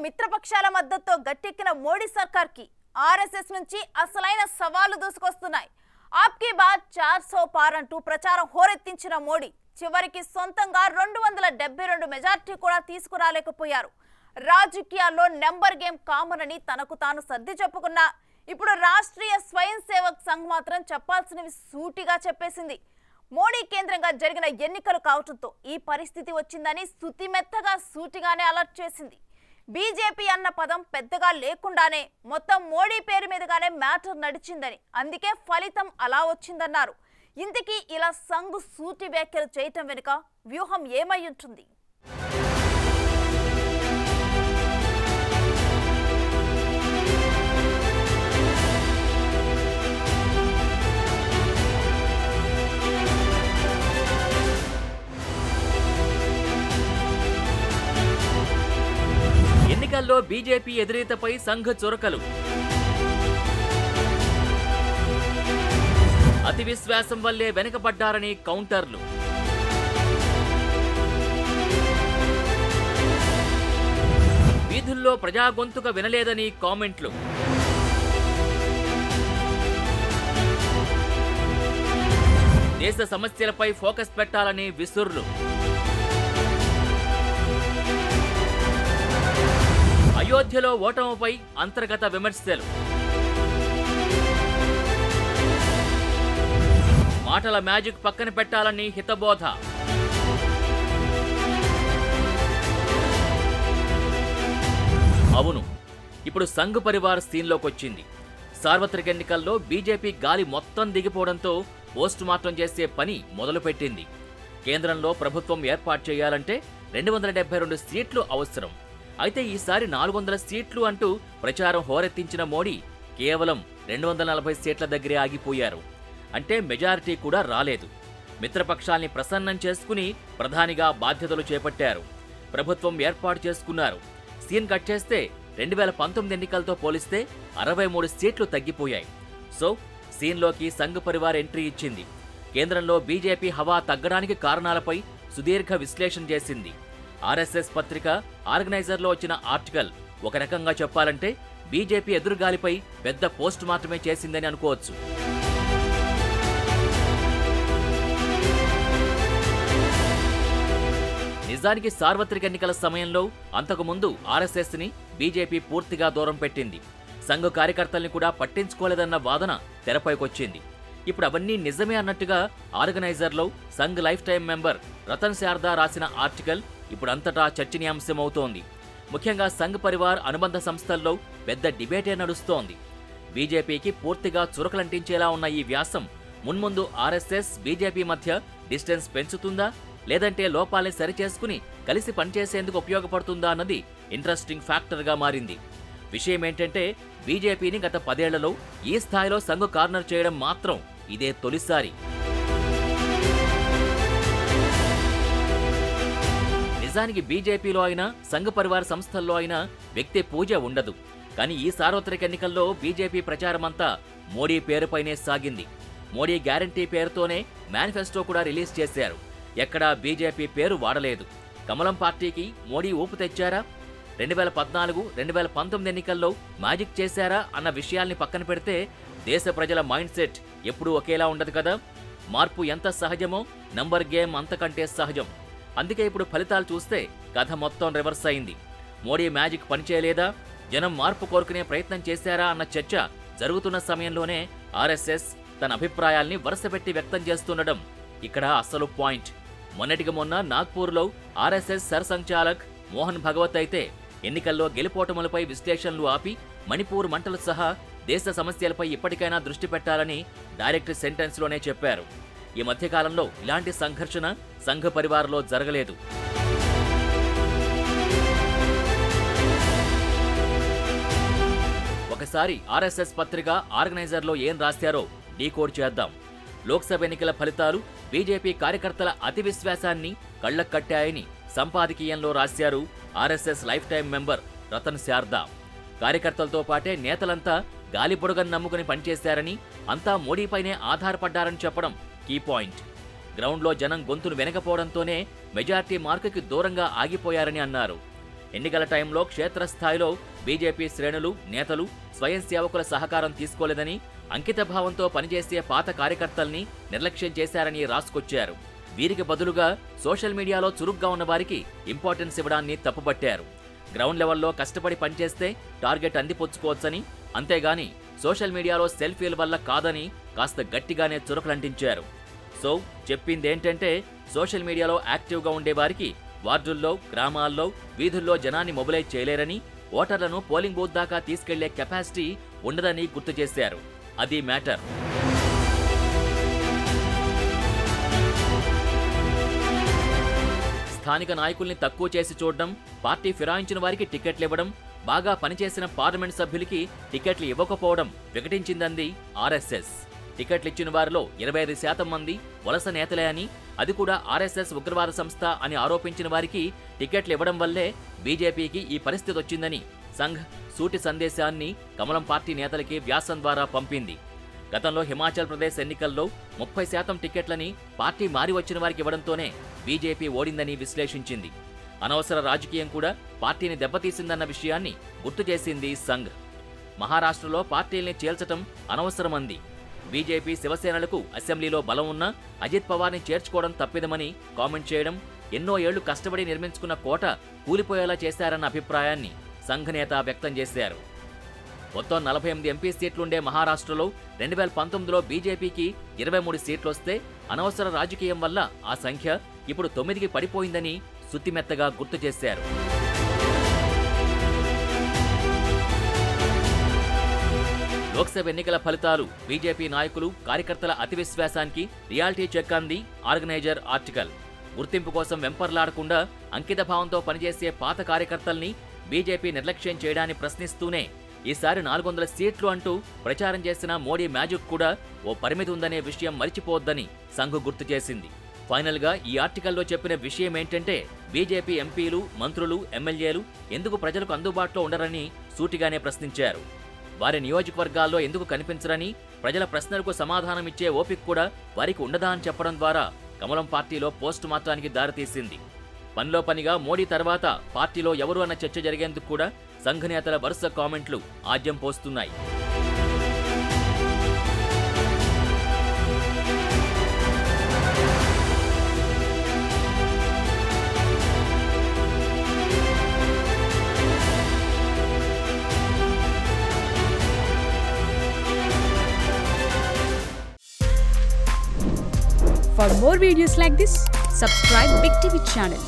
మిత్రపక్షాల మద్దతుతో గట్టెక్కిన మోడీ సర్కార్కి ఆర్ఎస్ఎస్ నుంచి అసలైన సవాళ్లు దూసుకొస్తున్నాయి. ఆప్కీ బాత్ 400 పార్ అంటూ ప్రచారం హోరెత్తించిన మోడీ చివరికి సొంతంగా 272 మెజార్టీ కూడా తీసుకురాలేకపోయారు. రాజకీయాల్లో నెంబర్ గేమ్ కామన్ అని తనకు తాను సర్ది చెప్పుకున్నా ఇప్పుడు రాష్ట్రీయ స్వయం సేవక్ సంఘ్ మాత్రం చెప్పాల్సినవి సూటిగా చెప్పేసింది. మోడీ కేంద్రంగా జరిగిన ఎన్నికలు కావడంతో ఈ పరిస్థితి వచ్చిందని సుతిమెత్తగా సూటిగానే అలర్ట్ చేసింది. బీజేపీ అన్న పదం పెద్దగా లేకుండానే మొత్తం మోడీ పేరు మీదుగానే మ్యాటర్ నడిచిందని, అందుకే ఫలితం అలా వచ్చిందన్నారు. ఇంతకీ ఇలా సంఘ్ సూటి వ్యాఖ్యలు చేయటం వెనుక వ్యూహం ఏమై ఉంటుంది? ఎన్నికల్లో బీజేపీ ఎదురీతపై సంఘ్ చురకలు. అతి విశ్వాసం వల్లే వెనుకబడ్డారని కౌంటర్లు. వీధుల్లో ప్రజా గొంతుక వినలేదని కామెంట్లు. దేశ సమస్యలపై ఫోకస్ పెట్టాలని విసుర్లు. అయోధ్యలో ఓటమిపై అంతర్గత విమర్శలు. మాటల మ్యాజిక్ పక్కన పెట్టాలని హితబోధ. అవును, ఇప్పుడు సంఘ్ పరివార్ సీన్లోకొచ్చింది. సార్వత్రిక ఎన్నికల్లో బీజేపీ గాలి మొత్తం దిగిపోవడంతో పోస్ట్ మార్టం చేసే పని మొదలుపెట్టింది. కేంద్రంలో ప్రభుత్వం ఏర్పాటు చేయాలంటే 272 సీట్లు అవసరం. అయితే ఈసారి 400 సీట్లు అంటూ ప్రచారం హోరెత్తించిన మోడీ కేవలం 240 సీట్ల దగ్గరే ఆగిపోయారు. అంటే మెజారిటీ కూడా రాలేదు. మిత్రపక్షాల్ని ప్రసన్నం చేసుకుని ప్రధానిగా బాధ్యతలు చేపట్టారు. ప్రభుత్వం ఏర్పాటు చేసుకున్నారు. సీన్ కట్ చేస్తే 2019 ఎన్నికలతో పోలిస్తే 63 సీట్లు తగ్గిపోయాయి. సో సీన్లోకి సంఘ్ పరివార్ ఎంట్రీ ఇచ్చింది. కేంద్రంలో బీజేపీ హవా తగ్గడానికి కారణాలపై సుదీర్ఘ విశ్లేషణ చేసింది. ఆర్ఎస్ఎస్ పత్రిక ఆర్గనైజర్లో వచ్చిన ఆర్టికల్ ఒక రకంగా చెప్పాలంటే బీజేపీ ఎదురుగాలిపై పెద్ద పోస్ట్ మాత్రమే చేసిందని అనుకోవచ్చు. నిజానికి సార్వత్రిక ఎన్నికల సమయంలో అంతకుముందు ఆర్ఎస్ఎస్ని బీజేపీ పూర్తిగా దూరం పెట్టింది. సంఘ్ కార్యకర్తల్ని కూడా పట్టించుకోలేదన్న వాదన తెరపైకొచ్చింది. ఇప్పుడు అవన్నీ నిజమే అన్నట్టుగా ఆర్గనైజర్లో Sangh life time member Ratan Sharda రాసిన ఆర్టికల్ ఇప్పుడు అంతటా చర్చనీయాంశమవుతోంది. ముఖ్యంగా సంఘ్ పరివార్ అనుబంధ సంస్థల్లో పెద్ద డిబేటే నడుస్తోంది. బీజేపీకి పూర్తిగా చురకలంటించేలా ఉన్న ఈ వ్యాసం మున్ముందు ఆర్ఎస్ఎస్ బీజేపీ మధ్య డిస్టెన్స్ పెంచుతుందా, లేదంటే లోపాల్ని సరిచేసుకుని కలిసి పనిచేసేందుకు ఉపయోగపడుతుందా అన్నది ఇంట్రెస్టింగ్ ఫ్యాక్టర్గా మారింది. విషయమేంటంటే బీజేపీని గత 10 ఏళ్లలో ఈ స్థాయిలో సంఘ్ కార్నర్ చేయడం మాత్రం ఇదే తొలిసారి. నిజానికి బీజేపీలో అయినా సంఘ్ పరివార్ సంస్థల్లో అయినా వ్యక్తి పూజ ఉండదు. కానీ ఈ సార్వత్రిక ఎన్నికల్లో బీజేపీ ప్రచారమంతా మోడీ పేరుపైనే సాగింది. మోడీ గ్యారంటీ పేరుతోనే మేనిఫెస్టో కూడా రిలీజ్ చేశారు. ఎక్కడా బీజేపీ పేరు వాడలేదు. కమలం పార్టీకి మోడీ ఊపు తెచ్చారా? 2014, 2019 ఎన్నికల్లో మ్యాజిక్ చేశారా అన్న విషయాల్ని పక్కన పెడితే దేశ ప్రజల మైండ్ సెట్ ఎప్పుడూ ఒకేలా ఉండదు కదా. మార్పు ఎంత సహజమో నంబర్ గేమ్ అంతకంటే సహజం. అందుకే ఇప్పుడు ఫలితాలు చూస్తే కథ మొత్తం రివర్స్ అయింది. మోడీ మ్యాజిక్ పనిచేయలేదా, జనం మార్పు కోరుకునే ప్రయత్నం చేశారా అన్న చర్చ జరుగుతున్న సమయంలోనే ఆర్ఎస్ఎస్ తన అభిప్రాయాల్ని వరుసపెట్టి వ్యక్తం చేస్తుండడం ఇక్కడ అసలు పాయింట్. మొన్నటికి మొన్న నాగ్పూర్లో ఆర్ఎస్ఎస్ సర్సంచాలక్ మోహన్ భగవత్ అయితే ఎన్నికల్లో గెలుపోటములపై విశ్లేషణలు ఆపి మణిపూర్ మంటలు సహా దేశ సమస్యలపై ఇప్పటికైనా దృష్టి పెట్టాలని డైరెక్ట్ సెంటెన్స్లోనే చెప్పారు. ఈ మధ్యకాలంలో ఇలాంటి సంఘర్షణ సంఘ్ పరివార్లో జరగలేదు. ఒకసారి ఆర్ఎస్ఎస్ పత్రిక ఆర్గనైజర్లో ఏం రాశారో డీకోడ్ చేద్దాం. లోక్సభ ఎన్నికల ఫలితాలు బీజేపీ కార్యకర్తల అతి విశ్వాసాన్ని కళ్లకట్టాయని సంపాదకీయంలో రాశారు RSS life time member Ratan Sharda. కార్యకర్తలతో పాటే నేతలంతా గాలిబుడగను నమ్ముకుని పనిచేశారని, అంతా మోడీపైనే ఆధారపడ్డారని చెప్పడం కీ పాయింట్. గ్రౌండ్లో జనం గొంతును వెనకపోవడంతోనే మెజార్టీ మార్కుకి దూరంగా ఆగిపోయారని అన్నారు. ఎన్నికల టైంలో క్షేత్రస్థాయిలో బీజేపీ శ్రేణులు, నేతలు, స్వయం సేవకుల సహకారం తీసుకోలేదని, అంకితభావంతో పనిచేసే పాత కార్యకర్తల్ని నిర్లక్ష్యం చేశారని రాసుకొచ్చారు. వీరికి బదులుగా సోషల్ మీడియాలో చురుగ్గా ఉన్న వారికి ఇంపార్టెన్స్ ఇవ్వడాన్ని తప్పుపట్టారు. గ్రౌండ్ లెవెల్లో కష్టపడి పనిచేస్తే టార్గెట్ అందిపుచ్చుకోవచ్చని, అంతేగాని సోషల్ మీడియాలో సెల్ఫీల వల్ల కాదని కాస్త గట్టిగానే చురకలంటించారు. సో చెప్పిందేంటంటే సోషల్ మీడియాలో యాక్టివ్గా ఉండేవారికి వార్డుల్లో, గ్రామాల్లో, వీధుల్లో జనాన్ని మొబిలైజ్ చేయలేరని, ఓటర్లను పోలింగ్ బూత్ దాకా తీసుకెళ్లే కెపాసిటీ ఉండదని గుర్తు చేశారు. అది మ్యాటర్. స్థానిక నాయకుల్ని తక్కువ చేసి చూడడం, పార్టీ ఫిరాయించిన వారికి టికెట్లు ఇవ్వడం, బాగా పనిచేసిన పార్లమెంట్ సభ్యులకి టికెట్లు ఇవ్వకపోవడం వికటించిందంది ఆర్ఎస్ఎస్. టికెట్లు ఇచ్చిన వారిలో 25% మంది వలస నేతలే అని, అది కూడా ఆర్ఎస్ఎస్ ఉగ్రవాద సంస్థ అని ఆరోపించిన వారికి టికెట్లు ఇవ్వడం వల్లే బీజేపీకి ఈ పరిస్థితి వచ్చిందని సంఘ్ సూటి సందేశాన్ని కమలం పార్టీ నేతలకి వ్యాసం ద్వారా పంపింది. గతంలో హిమాచల్ ప్రదేశ్ ఎన్నికల్లో 30% టికెట్లని పార్టీ మారి వచ్చిన వారికి ఇవ్వడంతోనే బీజేపీ ఓడిందని విశ్లేషించింది. అనవసర రాజకీయం కూడా పార్టీని దెబ్బతీసిందన్న విషయాన్ని గుర్తు చేసింది సంఘ్. మహారాష్ట్రలో పార్టీల్ని చీల్చటం అనవసరమంది. బీజేపీ, శివసేనలకు అసెంబ్లీలో బలం ఉన్నా అజిత్ పవార్ని చేర్చుకోవడం తప్పిదమని కామెంట్ చేయడం, ఎన్నో ఏళ్లు కష్టపడి నిర్మించుకున్న కోట కూలిపోయేలా చేశారన్న అభిప్రాయాన్ని సంఘ్ నేత వ్యక్తం చేశారు. మొత్తం 48 ఎంపీ సీట్లుండే మహారాష్ట్రలో 2019లో బీజేపీకి 23 సీట్లొస్తే అనవసర రాజకీయం వల్ల ఆ సంఖ్య ఇప్పుడు 9కి పడిపోయిందని సుత్తిమెత్తగా గుర్తు చేశారు. లోక్సభ ఎన్నికల ఫలితాలు, బీజేపీ నాయకులు, కార్యకర్తల అతి విశ్వాసానికి రియాలిటీ చెక్ అంది ఆర్గనైజర్ ఆర్టికల్. గుర్తింపు కోసం వెంపర్లాడకుండా అంకితభావంతో పనిచేసే పాత కార్యకర్తల్ని బీజేపీ నిర్లక్ష్యం చేయడాన్ని ప్రశ్నిస్తూనే ఈసారి 400 సీట్లు అంటూ ప్రచారం చేసిన మోడీ మ్యాజిక్ కూడా ఓ పరిమితి ఉందనే విషయం మరిచిపోవద్దని సంఘ్ గుర్తు చేసింది. ఫైనల్ గా ఈ ఆర్టికల్లో చెప్పిన విషయం ఏంటంటే బీజేపీ ఎంపీలు, మంత్రులు, ఎమ్మెల్యేలు ఎందుకు ప్రజలకు అందుబాటులో ఉండరని సూటిగానే ప్రశ్నించారు. వారి నియోజకవర్గాల్లో ఎందుకు కనిపించరని, ప్రజల ప్రశ్నలకు సమాధానం ఇచ్చే ఓపిక కూడా వారికి ఉండదా అని చెప్పడం ద్వారా కమలం పార్టీలో పోస్ట్ మార్టానికి దారితీసింది. పనిలో పనిగా మోడీ తర్వాత పార్టీలో ఎవరు అన్న చర్చ జరిగేందుకు కూడా సంఘ్ నేతల వరుస కామెంట్లు ఆజ్యం పోస్తున్నాయి. For more videos like this, subscribe Big TV channel.